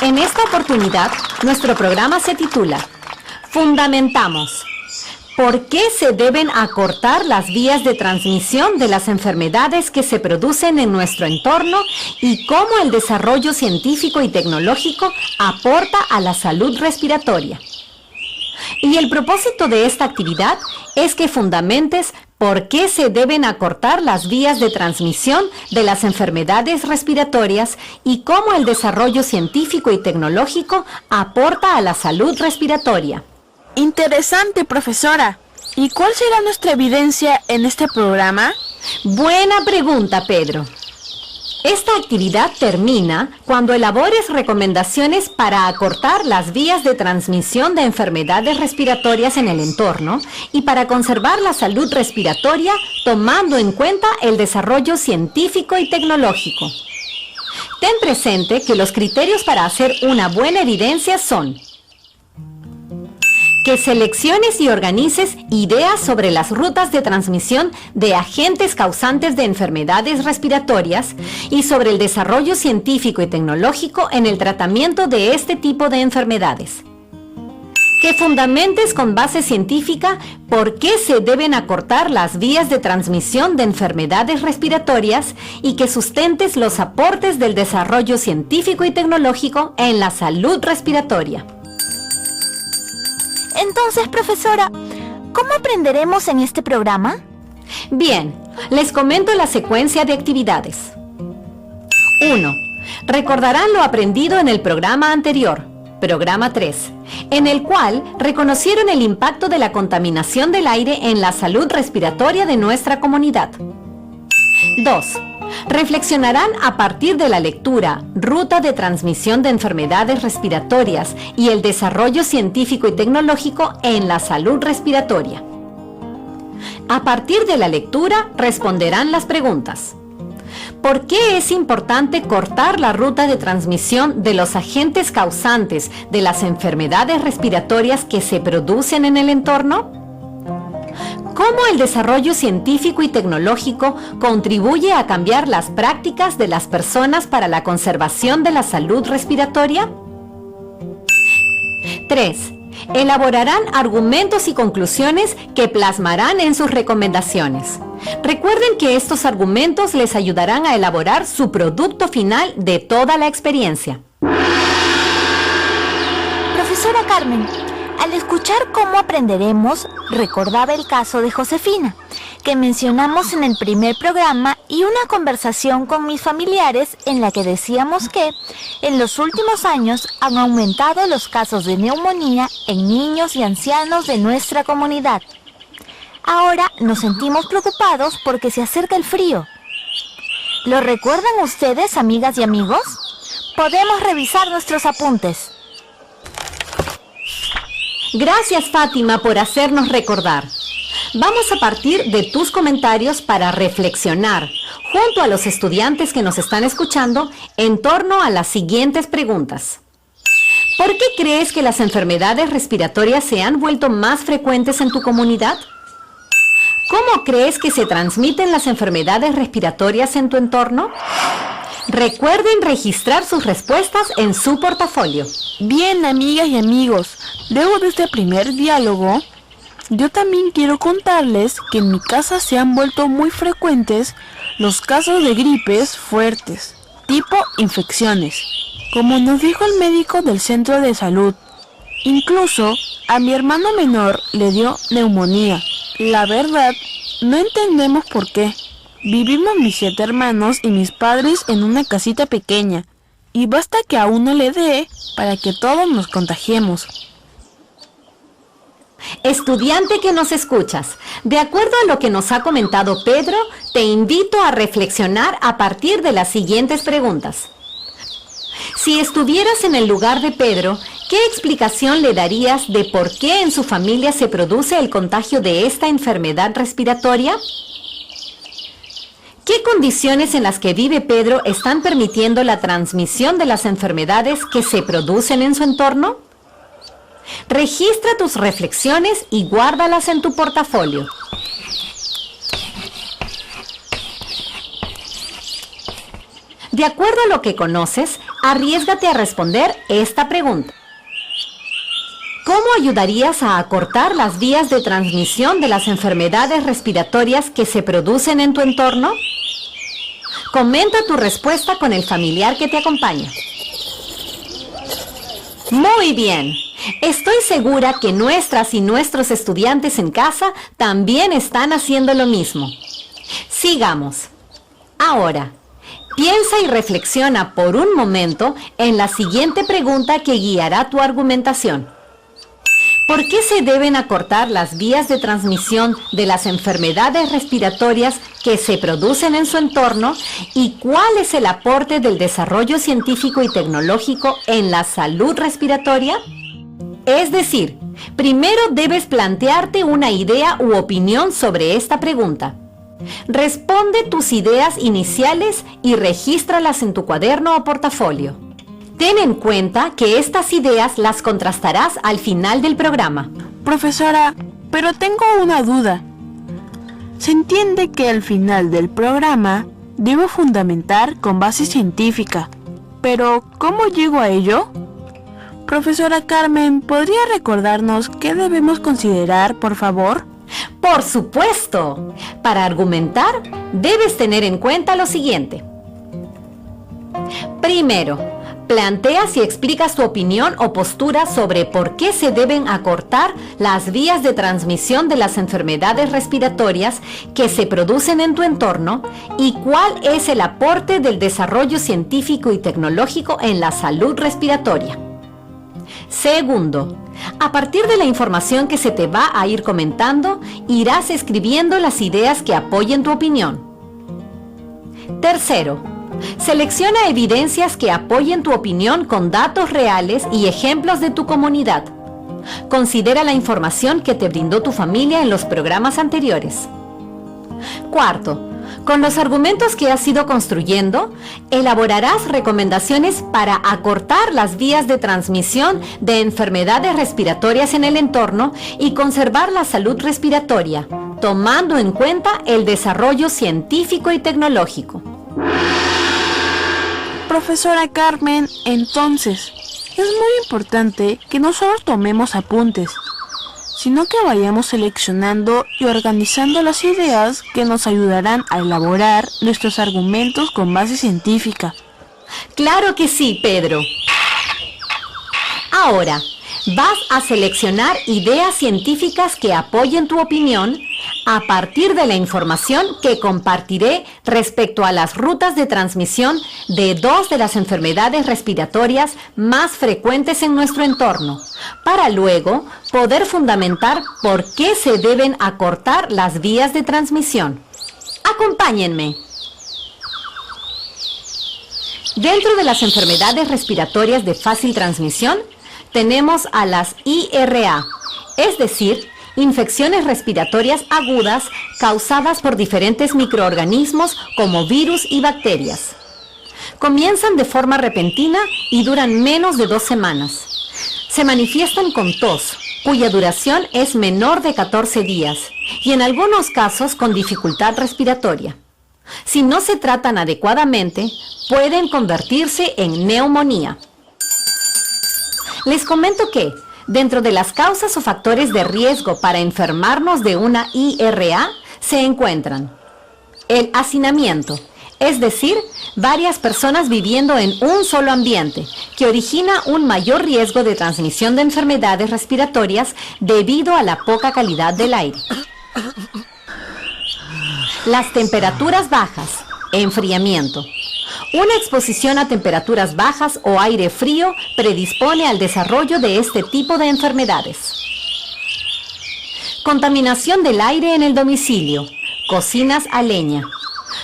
En esta oportunidad, nuestro programa se titula Fundamentamos. ¿Por qué se deben acortar las vías de transmisión de las enfermedades que se producen en nuestro entorno y cómo el desarrollo científico y tecnológico aporta a la salud respiratoria? Y el propósito de esta actividad es que fundamentes por qué se deben acortar las vías de transmisión de las enfermedades respiratorias y cómo el desarrollo científico y tecnológico aporta a la salud respiratoria. Interesante, profesora. ¿Y cuál será nuestra evidencia en este programa? Buena pregunta, Pedro. Esta actividad termina cuando elabores recomendaciones para acortar las vías de transmisión de enfermedades respiratorias en el entorno y para conservar la salud respiratoria tomando en cuenta el desarrollo científico y tecnológico. Ten presente que los criterios para hacer una buena evidencia son: que selecciones y organices ideas sobre las rutas de transmisión de agentes causantes de enfermedades respiratorias y sobre el desarrollo científico y tecnológico en el tratamiento de este tipo de enfermedades. Que fundamentes con base científica por qué se deben acortar las vías de transmisión de enfermedades respiratorias y que sustentes los aportes del desarrollo científico y tecnológico en la salud respiratoria. Entonces, profesora, ¿cómo aprenderemos en este programa? Bien, les comento la secuencia de actividades. 1. Recordarán lo aprendido en el programa anterior, programa 3, en el cual reconocieron el impacto de la contaminación del aire en la salud respiratoria de nuestra comunidad. 2. Reflexionarán a partir de la lectura, ruta de transmisión de enfermedades respiratorias y el desarrollo científico y tecnológico en la salud respiratoria. A partir de la lectura, responderán las preguntas. ¿Por qué es importante cortar la ruta de transmisión de los agentes causantes de las enfermedades respiratorias que se producen en el entorno? ¿Cómo el desarrollo científico y tecnológico contribuye a cambiar las prácticas de las personas para la conservación de la salud respiratoria? 3. Elaborarán argumentos y conclusiones que plasmarán en sus recomendaciones. Recuerden que estos argumentos les ayudarán a elaborar su producto final de toda la experiencia. Profesora Carmen, al escuchar cómo aprenderemos, recordaba el caso de Josefina, que mencionamos en el primer programa y una conversación con mis familiares en la que decíamos que en los últimos años han aumentado los casos de neumonía en niños y ancianos de nuestra comunidad. Ahora nos sentimos preocupados porque se acerca el frío. ¿Lo recuerdan ustedes, amigas y amigos? Podemos revisar nuestros apuntes. Gracias, Fátima, por hacernos recordar. Vamos a partir de tus comentarios para reflexionar, junto a los estudiantes que nos están escuchando, en torno a las siguientes preguntas. ¿Por qué crees que las enfermedades respiratorias se han vuelto más frecuentes en tu comunidad? ¿Cómo crees que se transmiten las enfermedades respiratorias en tu entorno? Recuerden registrar sus respuestas en su portafolio. Bien, amigas y amigos, luego de este primer diálogo, yo también quiero contarles que en mi casa se han vuelto muy frecuentes los casos de gripes fuertes, tipo infecciones, como nos dijo el médico del centro de salud. Incluso a mi hermano menor le dio neumonía. La verdad, no entendemos por qué. Vivimos mis 7 hermanos y mis padres en una casita pequeña, y basta que a uno le dé para que todos nos contagiemos. Estudiante que nos escuchas, de acuerdo a lo que nos ha comentado Pedro, te invito a reflexionar a partir de las siguientes preguntas. Si estuvieras en el lugar de Pedro, ¿qué explicación le darías de por qué en su familia se produce el contagio de esta enfermedad respiratoria? ¿Qué condiciones en las que vive Pedro están permitiendo la transmisión de las enfermedades que se producen en su entorno? Registra tus reflexiones y guárdalas en tu portafolio. De acuerdo a lo que conoces, arriésgate a responder esta pregunta. ¿Cómo ayudarías a acortar las vías de transmisión de las enfermedades respiratorias que se producen en tu entorno? Comenta tu respuesta con el familiar que te acompaña. Muy bien. Estoy segura que nuestras y nuestros estudiantes en casa también están haciendo lo mismo. Sigamos. Ahora, piensa y reflexiona por un momento en la siguiente pregunta que guiará tu argumentación. ¿Por qué se deben acortar las vías de transmisión de las enfermedades respiratorias que se producen en su entorno y cuál es el aporte del desarrollo científico y tecnológico en la salud respiratoria? Es decir, primero debes plantearte una idea u opinión sobre esta pregunta. Responde tus ideas iniciales y regístralas en tu cuaderno o portafolio. Ten en cuenta que estas ideas las contrastarás al final del programa. Profesora, pero tengo una duda. Se entiende que al final del programa debo fundamentar con base científica, pero ¿cómo llego a ello? Profesora Carmen, ¿podría recordarnos qué debemos considerar, por favor? ¡Por supuesto! Para argumentar, debes tener en cuenta lo siguiente. Primero, planteas y explicas tu opinión o postura sobre por qué se deben acortar las vías de transmisión de las enfermedades respiratorias que se producen en tu entorno y cuál es el aporte del desarrollo científico y tecnológico en la salud respiratoria. Segundo, a partir de la información que se te va a ir comentando, irás escribiendo las ideas que apoyen tu opinión. Tercero, selecciona evidencias que apoyen tu opinión con datos reales y ejemplos de tu comunidad. Considera la información que te brindó tu familia en los programas anteriores. Cuarto, con los argumentos que has ido construyendo, elaborarás recomendaciones para acortar las vías de transmisión de enfermedades respiratorias en el entorno y conservar la salud respiratoria, tomando en cuenta el desarrollo científico y tecnológico. Profesora Carmen, entonces, es muy importante que no solo tomemos apuntes, sino que vayamos seleccionando y organizando las ideas que nos ayudarán a elaborar nuestros argumentos con base científica. ¡Claro que sí, Pedro! Ahora, vas a seleccionar ideas científicas que apoyen tu opinión a partir de la información que compartiré respecto a las rutas de transmisión de dos de las enfermedades respiratorias más frecuentes en nuestro entorno, para luego poder fundamentar por qué se deben acortar las vías de transmisión. Acompáñenme. Dentro de las enfermedades respiratorias de fácil transmisión, tenemos a las IRA, es decir, infecciones respiratorias agudas causadas por diferentes microorganismos como virus y bacterias. Comienzan de forma repentina y duran menos de 2 semanas. Se manifiestan con tos, cuya duración es menor de 14 días, y en algunos casos con dificultad respiratoria. Si no se tratan adecuadamente, pueden convertirse en neumonía. Les comento que, dentro de las causas o factores de riesgo para enfermarnos de una IRA, se encuentran el hacinamiento, es decir, varias personas viviendo en un solo ambiente, que origina un mayor riesgo de transmisión de enfermedades respiratorias debido a la poca calidad del aire. Las temperaturas bajas, enfriamiento. Una exposición a temperaturas bajas o aire frío predispone al desarrollo de este tipo de enfermedades. Contaminación del aire en el domicilio. Cocinas a leña.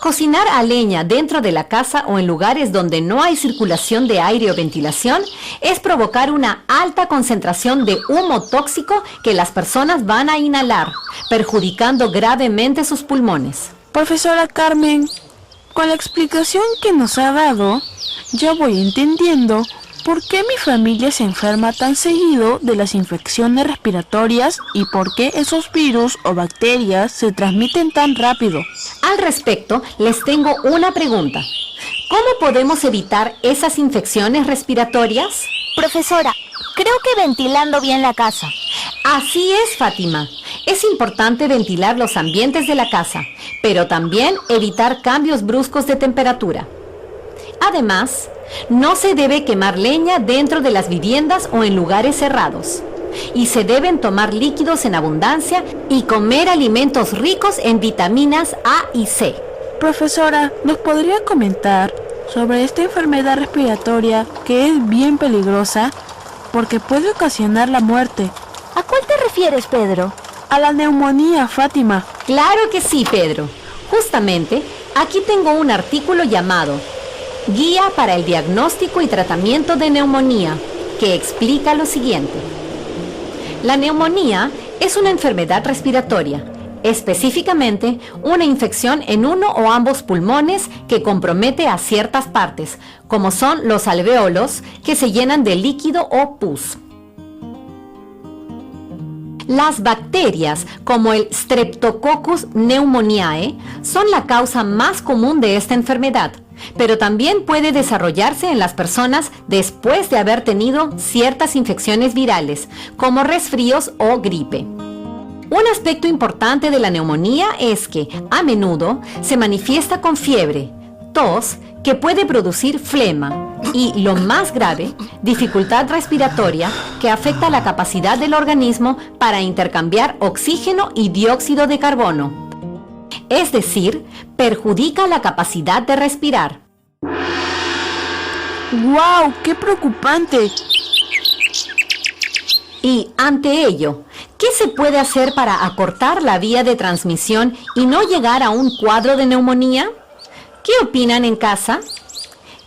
Cocinar a leña dentro de la casa o en lugares donde no hay circulación de aire o ventilación es provocar una alta concentración de humo tóxico que las personas van a inhalar, perjudicando gravemente sus pulmones. Profesora Carmen, con la explicación que nos ha dado, ya voy entendiendo por qué mi familia se enferma tan seguido de las infecciones respiratorias y por qué esos virus o bacterias se transmiten tan rápido. Al respecto, les tengo una pregunta. ¿Cómo podemos evitar esas infecciones respiratorias? Profesora, creo que ventilando bien la casa. Así es, Fátima. Es importante ventilar los ambientes de la casa, pero también evitar cambios bruscos de temperatura. Además, no se debe quemar leña dentro de las viviendas o en lugares cerrados. Y se deben tomar líquidos en abundancia y comer alimentos ricos en vitaminas A y C. Profesora, ¿nos podría comentar sobre esta enfermedad respiratoria que es bien peligrosa porque puede ocasionar la muerte? ¿A cuál te refieres, Pedro? A la neumonía, Fátima. Claro que sí, Pedro. Justamente, aquí tengo un artículo llamado Guía para el diagnóstico y tratamiento de neumonía, que explica lo siguiente. La neumonía es una enfermedad respiratoria, específicamente una infección en uno o ambos pulmones que compromete a ciertas partes, como son los alvéolos, que se llenan de líquido o pus. Las bacterias, como el Streptococcus pneumoniae, son la causa más común de esta enfermedad, pero también puede desarrollarse en las personas después de haber tenido ciertas infecciones virales, como resfríos o gripe. Un aspecto importante de la neumonía es que, a menudo, se manifiesta con fiebre, tos, que puede producir flema y, lo más grave, dificultad respiratoria que afecta la capacidad del organismo para intercambiar oxígeno y dióxido de carbono. Es decir, perjudica la capacidad de respirar. ¡Guau! ¡Qué preocupante! Y ante ello, ¿qué se puede hacer para acortar la vía de transmisión y no llegar a un cuadro de neumonía? ¿Qué opinan en casa?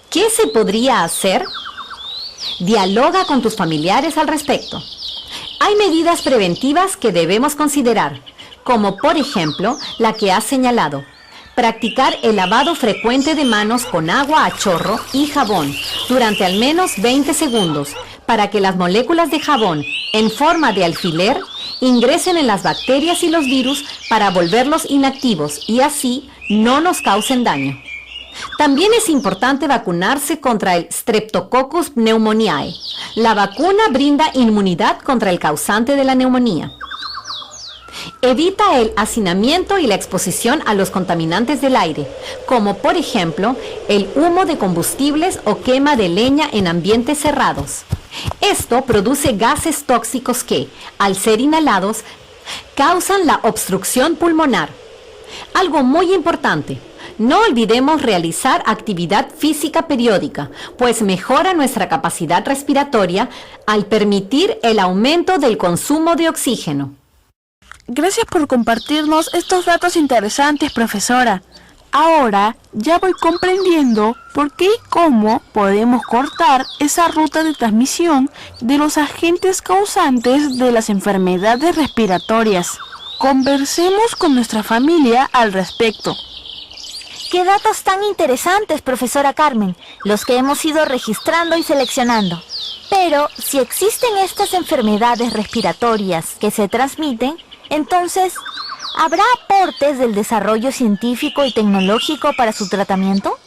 ¿Qué se podría hacer? Dialoga con tus familiares al respecto. Hay medidas preventivas que debemos considerar, como por ejemplo la que has señalado. Practicar el lavado frecuente de manos con agua a chorro y jabón durante al menos 20 segundos para que las moléculas de jabón en forma de alfiler ingresen en las bacterias y los virus para volverlos inactivos y así no nos causen daño. También es importante vacunarse contra el Streptococcus pneumoniae. La vacuna brinda inmunidad contra el causante de la neumonía. Evita el hacinamiento y la exposición a los contaminantes del aire, como por ejemplo el humo de combustibles o quema de leña en ambientes cerrados. Esto produce gases tóxicos que, al ser inhalados, causan la obstrucción pulmonar. Algo muy importante, no olvidemos realizar actividad física periódica, pues mejora nuestra capacidad respiratoria al permitir el aumento del consumo de oxígeno. Gracias por compartirnos estos datos interesantes, profesora. Ahora ya voy comprendiendo por qué y cómo podemos cortar esa ruta de transmisión de los agentes causantes de las enfermedades respiratorias. Conversemos con nuestra familia al respecto. ¡Qué datos tan interesantes, profesora Carmen! Los que hemos ido registrando y seleccionando. Pero, si existen estas enfermedades respiratorias que se transmiten, entonces, ¿habrá aportes del desarrollo científico y tecnológico para su tratamiento?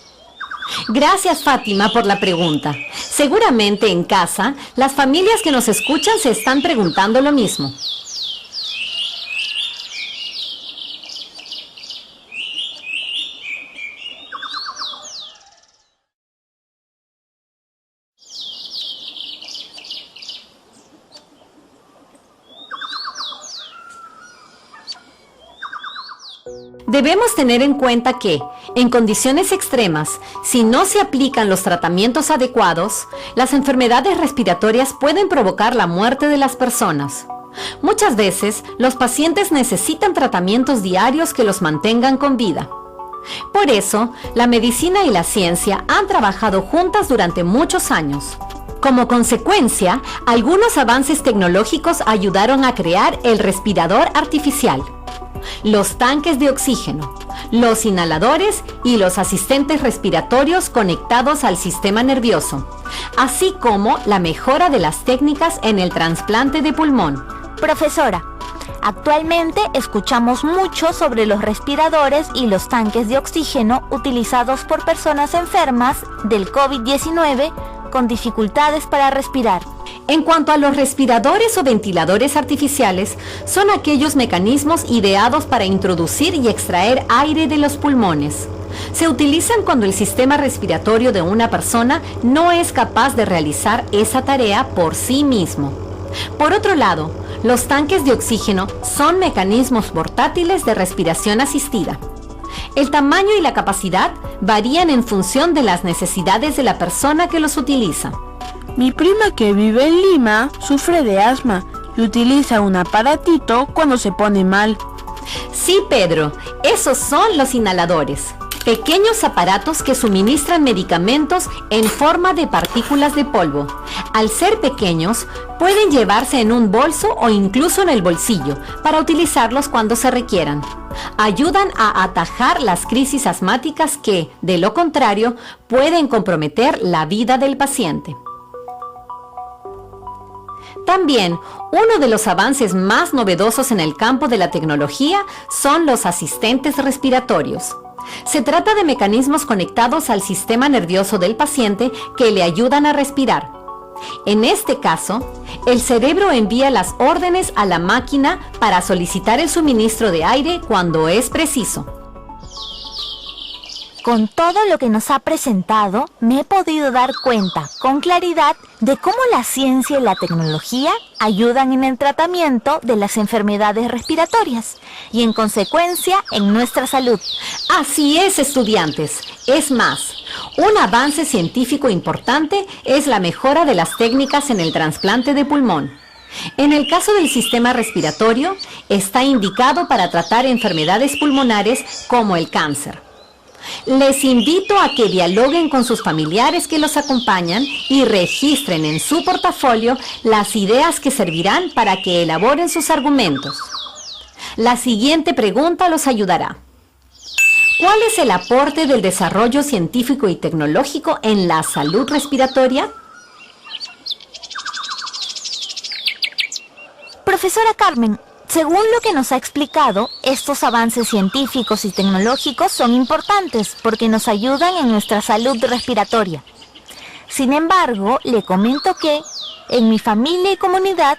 Gracias, Fátima, por la pregunta. Seguramente en casa, las familias que nos escuchan se están preguntando lo mismo. Debemos tener en cuenta que, en condiciones extremas, si no se aplican los tratamientos adecuados, las enfermedades respiratorias pueden provocar la muerte de las personas. Muchas veces, los pacientes necesitan tratamientos diarios que los mantengan con vida. Por eso, la medicina y la ciencia han trabajado juntas durante muchos años. Como consecuencia, algunos avances tecnológicos ayudaron a crear el respirador artificial, los tanques de oxígeno, los inhaladores y los asistentes respiratorios conectados al sistema nervioso, así como la mejora de las técnicas en el trasplante de pulmón. Profesora, Actualmente escuchamos mucho sobre los respiradores y los tanques de oxígeno utilizados por personas enfermas del COVID-19 con dificultades para respirar. En cuanto a los respiradores o ventiladores artificiales, son aquellos mecanismos ideados para introducir y extraer aire de los pulmones. Se utilizan cuando el sistema respiratorio de una persona no es capaz de realizar esa tarea por sí mismo. Por otro lado, los tanques de oxígeno son mecanismos portátiles de respiración asistida. El tamaño y la capacidad varían en función de las necesidades de la persona que los utiliza. Mi prima que vive en Lima sufre de asma y utiliza un aparatito cuando se pone mal. Sí, Pedro, esos son los inhaladores. Pequeños aparatos que suministran medicamentos en forma de partículas de polvo. Al ser pequeños, pueden llevarse en un bolso o incluso en el bolsillo para utilizarlos cuando se requieran. Ayudan a atajar las crisis asmáticas que, de lo contrario, pueden comprometer la vida del paciente. También, uno de los avances más novedosos en el campo de la tecnología son los asistentes respiratorios. Se trata de mecanismos conectados al sistema nervioso del paciente que le ayudan a respirar. En este caso, el cerebro envía las órdenes a la máquina para solicitar el suministro de aire cuando es preciso. Con todo lo que nos ha presentado, me he podido dar cuenta con claridad de cómo la ciencia y la tecnología ayudan en el tratamiento de las enfermedades respiratorias y en consecuencia en nuestra salud. Así es, estudiantes. Es más, un avance científico importante es la mejora de las técnicas en el trasplante de pulmón. En el caso del sistema respiratorio, está indicado para tratar enfermedades pulmonares como el cáncer. Les invito a que dialoguen con sus familiares que los acompañan y registren en su portafolio las ideas que servirán para que elaboren sus argumentos. La siguiente pregunta los ayudará. ¿Cuál es el aporte del desarrollo científico y tecnológico en la salud respiratoria? Profesora Carmen, según lo que nos ha explicado, estos avances científicos y tecnológicos son importantes porque nos ayudan en nuestra salud respiratoria. Sin embargo, le comento que, en mi familia y comunidad,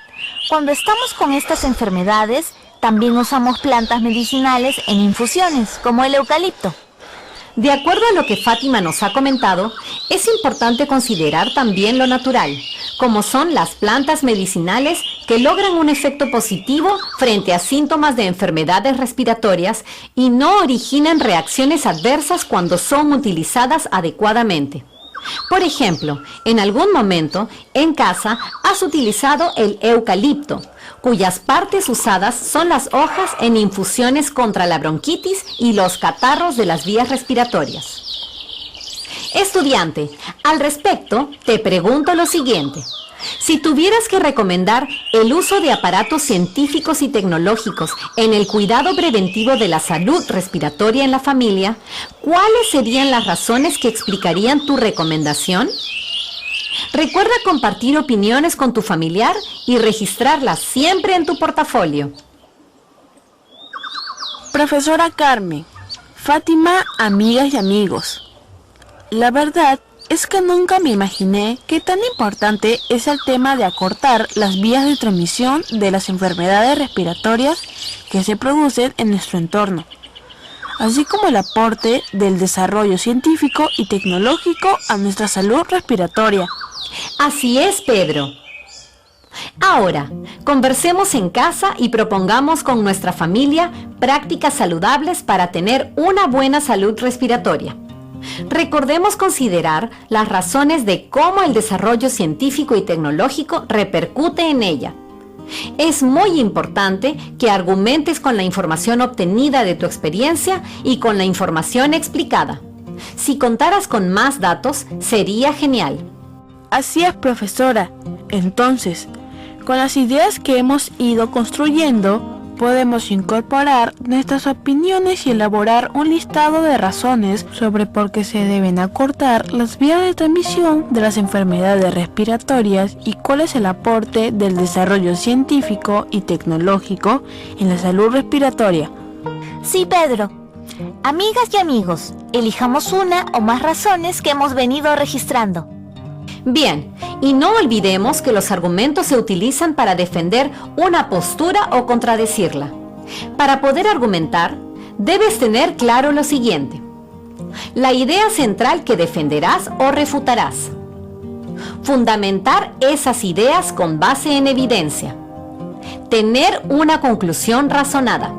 cuando estamos con estas enfermedades, también usamos plantas medicinales en infusiones, como el eucalipto. De acuerdo a lo que Fátima nos ha comentado, es importante considerar también lo natural, como son las plantas medicinales que logran un efecto positivo frente a síntomas de enfermedades respiratorias y no originan reacciones adversas cuando son utilizadas adecuadamente. Por ejemplo, en algún momento en casa has utilizado el eucalipto, cuyas partes usadas son las hojas en infusiones contra la bronquitis y los catarros de las vías respiratorias. Estudiante, al respecto, te pregunto lo siguiente. Si tuvieras que recomendar el uso de aparatos científicos y tecnológicos en el cuidado preventivo de la salud respiratoria en la familia, ¿cuáles serían las razones que explicarían tu recomendación? Recuerda compartir opiniones con tu familiar y registrarlas siempre en tu portafolio. Profesora Carmen, Fátima, amigas y amigos. La verdad es que nunca me imaginé qué tan importante es el tema de acortar las vías de transmisión de las enfermedades respiratorias que se producen en nuestro entorno, así como el aporte del desarrollo científico y tecnológico a nuestra salud respiratoria. Así es, Pedro. Ahora, conversemos en casa y propongamos con nuestra familia prácticas saludables para tener una buena salud respiratoria. Recordemos considerar las razones de cómo el desarrollo científico y tecnológico repercute en ella. Es muy importante que argumentes con la información obtenida de tu experiencia y con la información explicada. Si contaras con más datos, sería genial. Así es, profesora. Entonces, con las ideas que hemos ido construyendo, podemos incorporar nuestras opiniones y elaborar un listado de razones sobre por qué se deben acortar las vías de transmisión de las enfermedades respiratorias y cuál es el aporte del desarrollo científico y tecnológico en la salud respiratoria. Sí, Pedro. Amigas y amigos, elijamos una o más razones que hemos venido registrando. Bien, y no olvidemos que los argumentos se utilizan para defender una postura o contradecirla. Para poder argumentar, debes tener claro lo siguiente: la idea central que defenderás o refutarás. Fundamentar esas ideas con base en evidencia. Tener una conclusión razonada.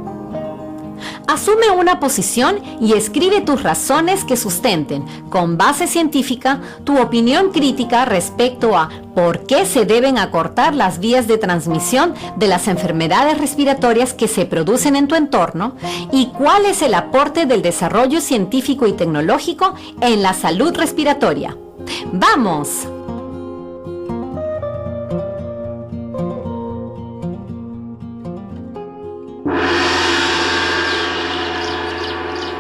Asume una posición y escribe tus razones que sustenten, con base científica, tu opinión crítica respecto a por qué se deben acortar las vías de transmisión de las enfermedades respiratorias que se producen en tu entorno y cuál es el aporte del desarrollo científico y tecnológico en la salud respiratoria. ¡Vamos!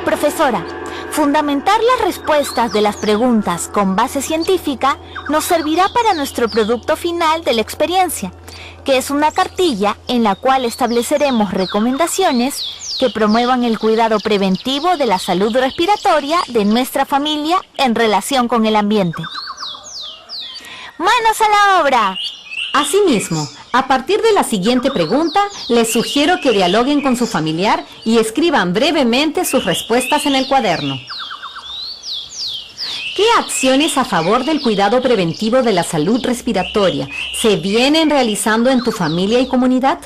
Profesora, fundamentar las respuestas de las preguntas con base científica nos servirá para nuestro producto final de la experiencia, que es una cartilla en la cual estableceremos recomendaciones que promuevan el cuidado preventivo de la salud respiratoria de nuestra familia en relación con el ambiente. ¡Manos a la obra! Asimismo, a partir de la siguiente pregunta, les sugiero que dialoguen con su familiar y escriban brevemente sus respuestas en el cuaderno. ¿Qué acciones a favor del cuidado preventivo de la salud respiratoria se vienen realizando en tu familia y comunidad?